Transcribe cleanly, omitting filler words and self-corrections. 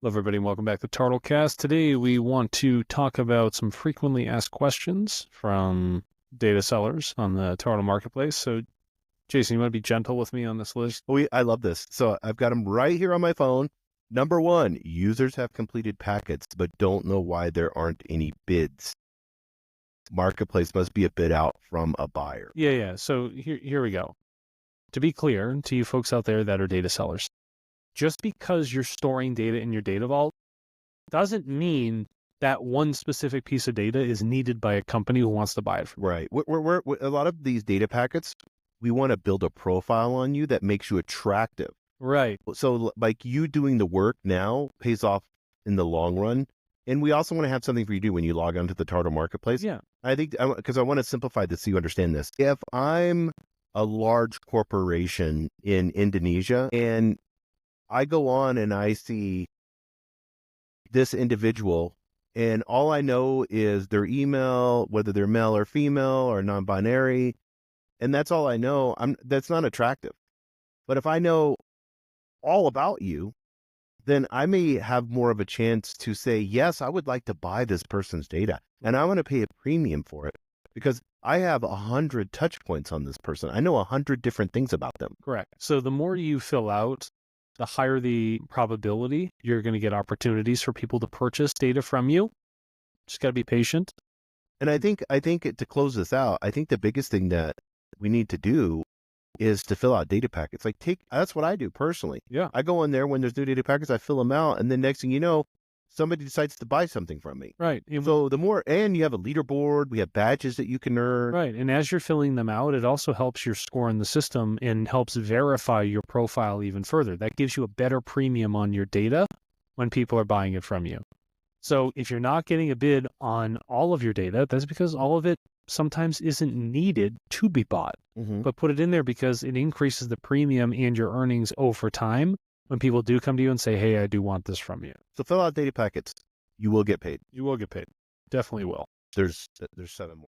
Hello, everybody, and welcome back to Tartlecast. Today, we want to talk about some frequently asked questions from data sellers on the Tartle marketplace. So, Jason, you want to be gentle with me on this list? I love this. So I've got them right here on my phone. Number one, users have completed packets, but don't know why there aren't any bids. Marketplace must be a bid out from a buyer. Yeah. So here we go. To be clear to you folks out there that are data sellers, just because you're storing data in your data vault doesn't mean that one specific piece of data is needed by a company who wants to buy it from you. Right. We're a lot of these data packets, we want to build a profile on you that makes you attractive. Right. So like you doing the work now pays off in the long run. And we also want to have something for you to do when you log onto the Tartle marketplace. Yeah. I think because I want to simplify this so you understand this. If I'm a large corporation in Indonesia and I go on and I see this individual and all I know is their email, whether they're male or female or non-binary, and that's all I know, that's not attractive. But if I know all about you, then I may have more of a chance to say, yes, I would like to buy this person's data and I want to pay a premium for it because I have 100 touch points on this person. I know 100 different things about them. Correct. So the more you fill out, the higher the probability you're going to get opportunities for people to purchase data from you. Just got to be patient. And I think to close this out, I think the biggest thing that we need to do is to fill out data packets. That's what I do personally. Yeah. I go in there when there's new data packets, I fill them out. And then next thing you know, somebody decides to buy something from me. Right. So and you have a leaderboard, we have badges that you can earn. Right. And as you're filling them out, it also helps your score in the system and helps verify your profile even further. That gives you a better premium on your data when people are buying it from you. So if you're not getting a bid on all of your data, that's because all of it sometimes isn't needed to be bought. Mm-hmm. But put it in there because it increases the premium and your earnings over time when people do come to you and say, hey, I do want this from you. So fill out data packets. You will get paid. You will get paid. Definitely will. There's 7 more.